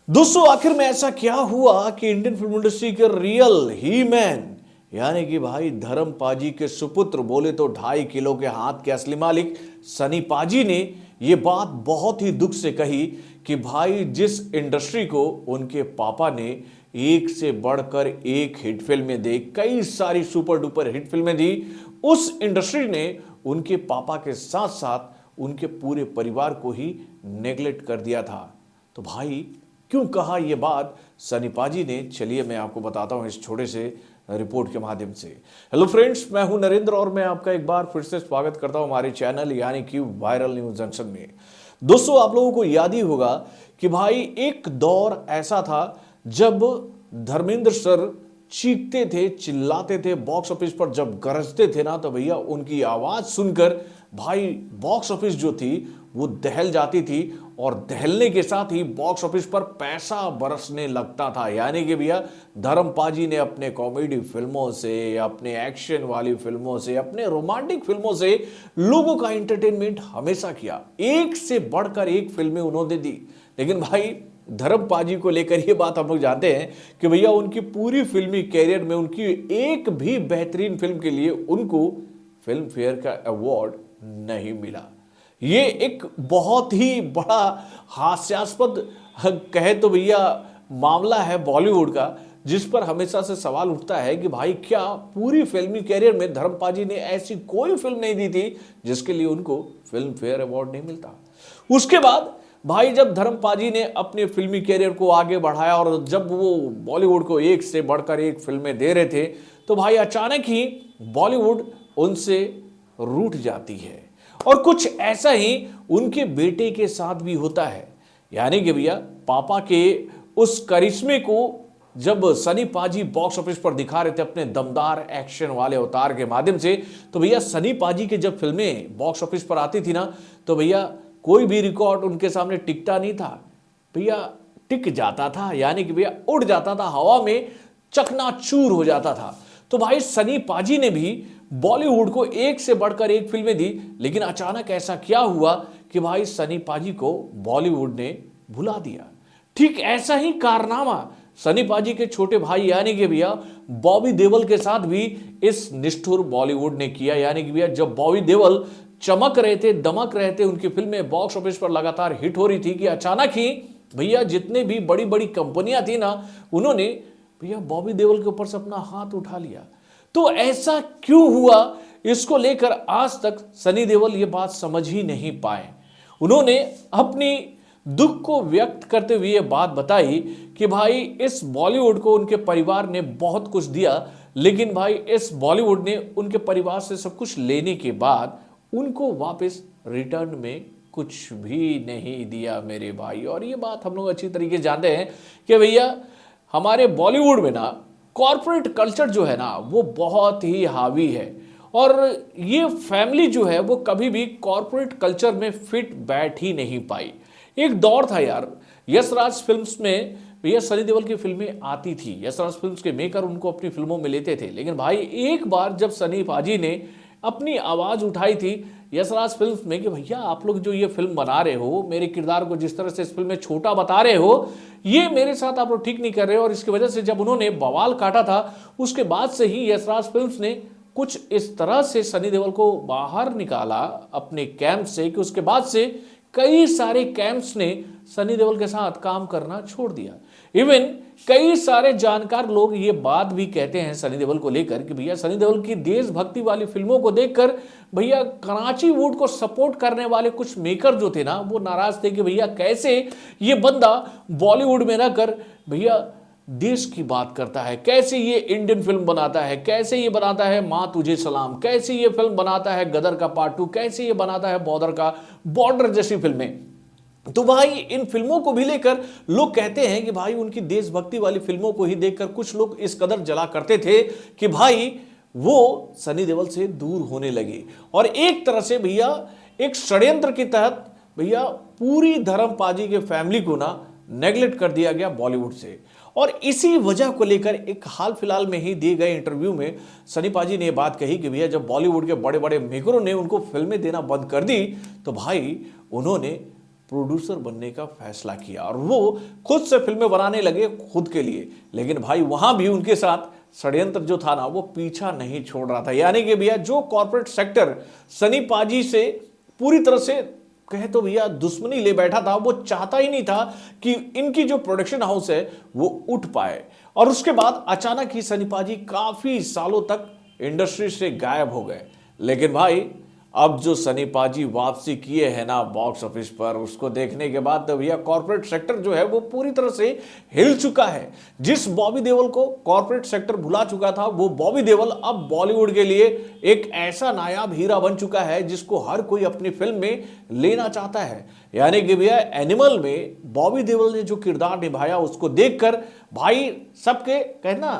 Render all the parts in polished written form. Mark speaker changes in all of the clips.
Speaker 1: दोस्तों आखिर में ऐसा क्या हुआ कि इंडियन फिल्म इंडस्ट्री के रियल ही मैन यानी कि भाई धर्म पाजी के सुपुत्र बोले तो 2.5 किलो के हाथ के असली मालिक सनी पाजी ने ये बात बहुत ही दुख से कही कि भाई जिस इंडस्ट्री को उनके पापा ने एक से बढ़कर एक हिट फिल्में दी, कई सारी सुपर डुपर हिट फिल्में दी, उस इंडस्ट्री ने उनके पापा के साथ साथ उनके पूरे परिवार को ही नेग्लेक्ट कर दिया था। तो भाई क्यों कहा यह बात सनी पाजी ने, चलिए मैं आपको बताता हूं इस छोटे से रिपोर्ट के माध्यम से। हेलो फ्रेंड्स, मैं हूं नरेंद्र और मैं आपका एक बार फिर से स्वागत करता हूं हमारे चैनल यानी कि वायरल न्यूज जंक्शन में। दोस्तों आप लोगों को याद ही होगा कि भाई एक दौर ऐसा था जब धर्मेंद्र सर चीखते थे, चिल्लाते थे, बॉक्स ऑफिस पर जब गरजते थे ना तो भैया उनकी आवाज सुनकर भाई बॉक्स ऑफिस जो थी वो दहल जाती थी और दहलने के साथ ही बॉक्स ऑफिस पर पैसा बरसने लगता था। यानी कि भैया धर्म पाजी ने अपने कॉमेडी फिल्मों से, अपने एक्शन वाली फिल्मों से, अपने रोमांटिक फिल्मों से लोगों का एंटरटेनमेंट हमेशा किया। एक से बढ़कर एक फिल्में उन्होंने दी। लेकिन भाई धर्म पाजी को लेकर ये बात हम लोग जानते हैं कि भैया उनकी पूरी फिल्मी कैरियर में उनकी एक भी बेहतरीन फिल्म के लिए उनको फिल्म फेयर का अवार्ड नहीं मिला। ये एक बहुत ही बड़ा हास्यास्पद कहे तो भैया मामला है बॉलीवुड का, जिस पर हमेशा से सवाल उठता है कि भाई क्या पूरी फिल्मी कैरियर में धर्म पाजी ने ऐसी कोई फिल्म नहीं दी थी जिसके लिए उनको फिल्म फेयर अवार्ड नहीं मिलता। उसके बाद भाई जब धर्म पाजी ने अपने फिल्मी कैरियर को आगे बढ़ाया और जब वो बॉलीवुड को एक से बढ़कर एक फिल्में दे रहे थे तो भाई अचानक ही बॉलीवुड उनसे रूठ जाती है। और कुछ ऐसा ही उनके बेटे के साथ भी होता है। यानी कि भैया पापा के उस करिश्मे को जब सनी पाजी बॉक्स ऑफिस पर दिखा रहे थे अपने दमदार एक्शन वाले अवतार के माध्यम से, तो भैया सनी पाजी के जब फिल्में बॉक्स ऑफिस पर आती थी ना तो भैया कोई भी रिकॉर्ड उनके सामने टिकता नहीं था, भैया टिक जाता था। यानी कि भैया उड़ जाता था, हवा में चकनाचूर हो जाता था। तो भाई सनी पाजी ने भी बॉलीवुड को एक से बढ़कर एक फिल्में दी। लेकिन अचानक ऐसा क्या हुआ कि भाई सनी पाजी को बॉलीवुड ने भुला दिया। ठीक ऐसा ही कारनामा सनी पाजी के छोटे भाई यानी कि भैया बॉबी देओल के साथ भी इस निष्ठुर बॉलीवुड ने किया। यानी कि भैया जब बॉबी देओल चमक रहे थे, दमक रहे थे, उनकी फिल्में बॉक्स ऑफिस पर लगातार हिट हो रही थी कि अचानक ही भैया जितने भी बड़ी बड़ी कंपनियां थी ना उन्होंने भैया बॉबी देओल के ऊपर से अपना हाथ उठा लिया। तो ऐसा क्यों हुआ, इसको लेकर आज तक सनी देओल ये बात समझ ही नहीं पाए। उन्होंने अपनी दुख को व्यक्त करते हुए ये बात बताई कि भाई इस बॉलीवुड को उनके परिवार ने बहुत कुछ दिया, लेकिन भाई इस बॉलीवुड ने उनके परिवार से सब कुछ लेने के बाद उनको वापस रिटर्न में कुछ भी नहीं दिया मेरे भाई। और ये बात हम लोग अच्छी तरीके से जानते हैं कि भैया हमारे बॉलीवुड में ना कॉर्पोरेट कल्चर जो है ना वो बहुत ही हावी है और ये फैमिली जो है वो कभी भी कॉर्पोरेट कल्चर में फिट बैठ ही नहीं पाई। एक दौर था यार, यशराज फिल्म्स में भैया सनी देओल की फिल्में आती थी, यशराज फिल्म्स के मेकर उनको अपनी फिल्मों में लेते थे। लेकिन भाई एक बार जब सनी पाजी ने अपनी आवाज उठाई थी यशराज फिल्म्स में कि भैया आप लोग जो ये फिल्म बना रहे हो, मेरे किरदार को जिस तरह से इस फिल्म में छोटा बता रहे हो, ये मेरे साथ आप लोग ठीक नहीं कर रहे हो। और इसकी वजह से जब उन्होंने बवाल काटा था उसके बाद से ही यशराज फिल्म्स ने कुछ इस तरह से सनी देओल को बाहर निकाला अपने कैंप से कि उसके बाद से कई सारे कैंप्स ने सनी देओल के साथ काम करना छोड़ दिया। इवन कई सारे जानकार लोग ये बात भी कहते हैं सनी देओल को लेकर कि भैया सनी देओल की देशभक्ति वाली फिल्मों को देखकर भैया कराची वुड को सपोर्ट करने वाले कुछ मेकर जो थे ना वो नाराज थे कि भैया कैसे ये बंदा बॉलीवुड में रहकर भैया देश की बात करता है, कैसे ये इंडियन फिल्म बनाता है, कैसे ये बनाता है माँ तुझे सलाम, कैसे ये फिल्म बनाता है गदर का पार्ट 2, कैसे ये बनाता है बॉर्डर जैसी फिल्में। तो भाई इन फिल्मों को भी लेकर लोग कहते हैं कि भाई उनकी देशभक्ति वाली फिल्मों को ही देखकर कुछ लोग इस कदर जला करते थे कि भाई वो सनी देओल से दूर होने लगे। और एक तरह से भैया एक षड्यंत्र के तहत भैया पूरी धर्म पाजी के फैमिली को ना नेग्लेक्ट कर दिया गया बॉलीवुड से। और इसी वजह को लेकर एक हाल फिलहाल में ही दिए गए इंटरव्यू में सनी पाजी ने यह बात कही कि भैया जब बॉलीवुड के बड़े बड़े मेकरों ने उनको फिल्में देना बंद कर दी तो भाई उन्होंने प्रोड्यूसर बनने का फैसला किया और वो खुद से फिल्में बनाने लगे खुद के लिए। लेकिन भाई वहां भी उनके साथ षड्यंत्र जो था ना वो पीछा नहीं छोड़ रहा था। यानी कि भैया जो कॉर्पोरेट सेक्टर सनी पाजी से पूरी तरह से कहे तो भैया दुश्मनी ले बैठा था, वो चाहता ही नहीं था कि इनकी जो प्रोडक्शन हाउस है वो उठ पाए। और उसके बाद अचानक ही सनी पाजी काफी सालों तक इंडस्ट्री से गायब हो गए। लेकिन भाई अब जो सनी पाजी वापसी किए हैं ना बॉक्स ऑफिस पर, उसको देखने के बाद तो भैया कॉर्पोरेट सेक्टर जो है वो पूरी तरह से हिल चुका है। जिस बॉबी देओल को कॉर्पोरेट सेक्टर भुला चुका था, वो बॉबी देओल अब बॉलीवुड के लिए एक ऐसा नायाब हीरा बन चुका है जिसको हर कोई अपनी फिल्म में लेना चाहता है। यानी कि भैया एनिमल में बॉबी देओल ने जो किरदार निभाया उसको देखकर भाई सबके कहना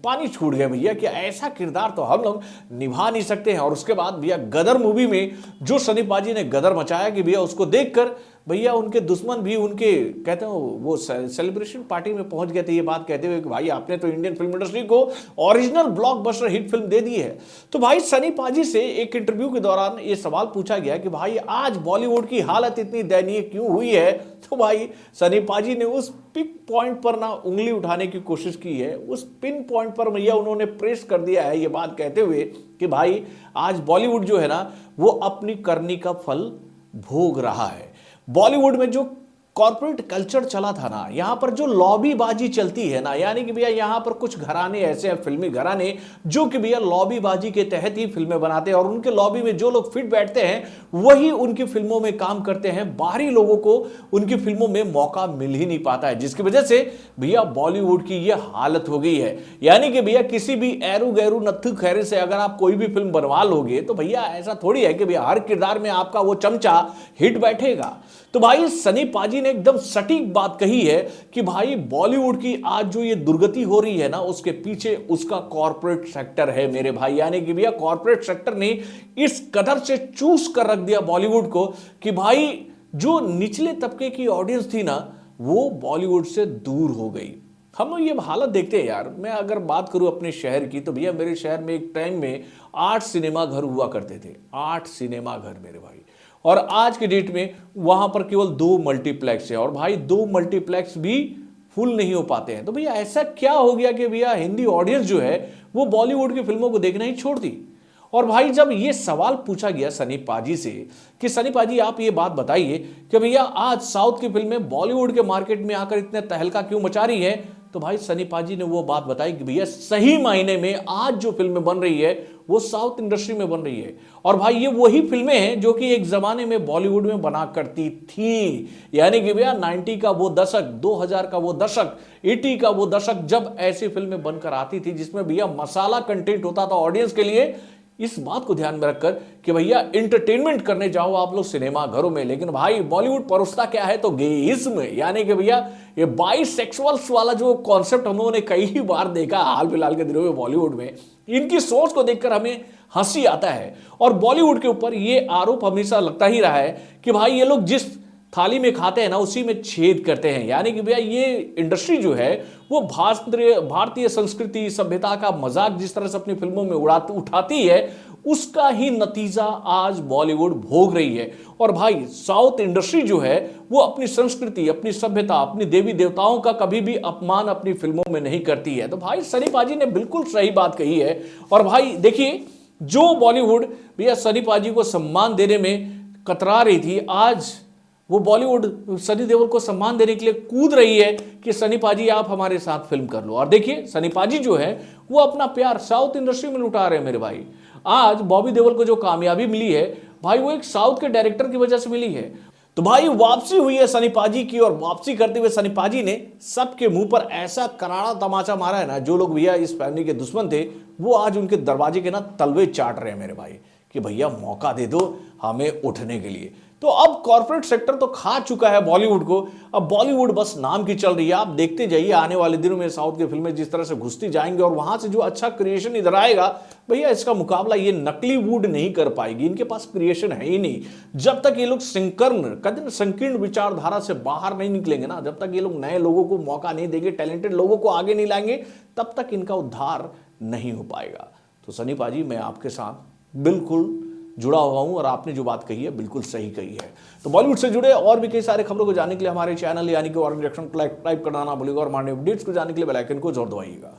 Speaker 1: पानी छूट गया भैया कि ऐसा किरदार तो हम लोग निभा नहीं सकते हैं। और उसके बाद भैया गदर मूवी में जो सनी पाजी ने गदर मचाया कि भैया उसको देखकर भैया उनके दुश्मन भी उनके कहते हो वो सेलिब्रेशन पार्टी में पहुंच गए थे, ये बात कहते हुए कि भाई आपने तो इंडियन फिल्म इंडस्ट्री को ओरिजिनल ब्लॉकबस्टर हिट फिल्म दे दी है। तो भाई सनी पाजी से एक इंटरव्यू के दौरान ये सवाल पूछा गया कि भाई आज बॉलीवुड की हालत इतनी दयनीय क्यों हुई है, तो भाई सनी पाजी ने उस पिक पॉइंट पर ना उंगली उठाने की कोशिश की है, उस पिन पॉइंट पर भैया उन्होंने प्रेस कर दिया है ये बात कहते हुए कि भाई आज बॉलीवुड जो है ना वो अपनी करनी का फल भोग रहा है। बॉलीवुड में जो कॉर्पोरेट कल्चर चला था ना, यहां पर जो लॉबीबाजी चलती है ना, यानी कि भैया यहां पर कुछ घराने ऐसे हैं फिल्मी घराने जो कि भैया लॉबीबाजी के तहत ही फिल्में बनाते हैं और उनके लॉबी में जो लोग फिट बैठते हैं वही उनकी फिल्मों में काम करते हैं। बाहरी लोगों को उनकी फिल्मों में मौका मिल ही नहीं पाता है, जिसकी वजह से भैया बॉलीवुड की यह हालत हो गई है। यानी कि भैया किसी भी एरू गैरू नत्थु खैरे से अगर आप कोई भी फिल्म बनवा लोगे तो भैया ऐसा थोड़ी है कि भैया हर किरदार में आपका वो चमचा हिट बैठेगा। तो भाई सनी पाजी ने एकदम सटीक बात कही है कि भाई बॉलीवुड की आज जो ये दुर्गति हो रही है ना उसके पीछे उसका कॉर्पोरेट सेक्टर है मेरे भाई। यानी कि भैया कॉर्पोरेट सेक्टर ने इस कदर से चूस कर रख दिया बॉलीवुड को कि भाई जो निचले तबके की ऑडियंस थी ना वो बॉलीवुड से दूर हो गई। हम लोग ये हालत देखते हैं यार। मैं अगर बात करूं अपने शहर की तो भैया मेरे शहर में एक टाइम में 8 सिनेमा घर हुआ करते थे, 8 सिनेमा घर मेरे भाई। और आज के डेट में वहां पर केवल 2 मल्टीप्लेक्स है और भाई 2 मल्टीप्लेक्स भी फुल नहीं हो पाते हैं। तो भैया ऐसा क्या हो गया कि भैया हिंदी ऑडियंस जो है वो बॉलीवुड की फिल्मों को देखना ही छोड़ दी। और भाई जब ये सवाल पूछा गया सनी पाजी से कि सनी पाजी आप ये बात बताइए कि भैया आज साउथ की फिल्में बॉलीवुड के मार्केट में आकर इतने तहलका क्यों मचा रही है, तो भाई सनी पाजी ने वो बात बताई कि भैया सही मायने में आज जो फिल्में बन रही है वो साउथ इंडस्ट्री में बन रही है। और भाई ये वही फिल्में हैं जो कि एक जमाने में बॉलीवुड में बना करती थी। यानी कि भैया 90 का वो दशक, 2000 का वो दशक, 80 का वो दशक जब ऐसी फिल्में बनकर आती थी जिसमें भैया मसाला कंटेंट होता था ऑडियंस के लिए। इस बात को ध्यान में रखकर कि भैया एंटरटेनमेंट करने जाओ आप लोग सिनेमा घरों में, लेकिन भाई बॉलीवुड परोसता क्या है तो गेइज्म। यानी कि भैया ये बाइसेक्सुअल्स वाला जो कॉन्सेप्ट हम लोगों ने कई बार देखा हाल फिलहाल के दिनों में बॉलीवुड में, इनकी सोच को देखकर हमें हंसी आता है। और बॉलीवुड के ऊपर ये आरोप हमेशा लगता ही रहा है कि भाई ये लोग जिस थाली में खाते हैं ना उसी में छेद करते हैं। यानी कि भैया ये इंडस्ट्री जो है वो भारतीय संस्कृति सभ्यता का मजाक जिस तरह से अपनी फिल्मों में उठाती है उसका ही नतीजा आज बॉलीवुड भोग रही है। और भाई साउथ इंडस्ट्री जो है वो अपनी संस्कृति, अपनी सभ्यता, अपनी देवी देवताओं का कभी भी अपमान अपनी फिल्मों में नहीं करती है। तो भाई सनी पाजी ने बिल्कुल सही बात कही है। और भाई देखिए जो बॉलीवुड भैया सनी पाजी को सम्मान देने में कतरा रही थी, आज वो बॉलीवुड सनी देओल को सम्मान देने के लिए कूद रही है कि सनी पाजी आप हमारे साथ फिल्म कर लो। और देखिए सनी पाजी जो है वो अपना प्यार साउथ इंडस्ट्री में लुटा रहे हैं मेरे भाई। आज बॉबी देओल को जो कामयाबी मिली है भाई वो एक साउथ के डायरेक्टर की वजह से मिली है। तो भाई वापसी हुई है सनी पाजी की और वापसी करते हुए सनी पाजी ने सबके मुंह पर ऐसा करारा तमाचा मारा है ना, जो लोग भैया इस फैमिली के दुश्मन थे वो आज उनके दरवाजे के ना तलवे चाट रहे हैं मेरे भाई कि भैया मौका दे दो हमें उठने के लिए। तो अब कॉर्पोरेट सेक्टर तो खा चुका है बॉलीवुड को, अब बॉलीवुड बस नाम की चल रही है। आप देखते जाइए आने वाले दिनों में साउथ की फिल्में जिस तरह से घुसती जाएंगी और वहां से जो अच्छा क्रिएशन इधर आएगा भैया इसका मुकाबला ये नकली वुड नहीं कर पाएगी। इनके पास क्रिएशन है ही नहीं। जब तक ये लोग संकीर्ण विचारधारा से बाहर नहीं निकलेंगे ना, जब तक ये लोग नए लोगों को मौका नहीं देंगे, टैलेंटेड लोगों को आगे नहीं लाएंगे, तब तक इनका उद्धार नहीं हो पाएगा। तो सनी पाजी मैं आपके साथ बिल्कुल जुड़ा हुआ हूं और आपने जो बात कही है बिल्कुल सही कही है। तो बॉलीवुड से जुड़े और भी कई सारे खबरों को जानने के लिए हमारे चैनल यानी कि ऑरेंज रिएक्शन को लाइक करना ना भूलिएगा और हमारे अपडेट्स को जानने के लिए बेल आइकन को जरूर दबाइएगा।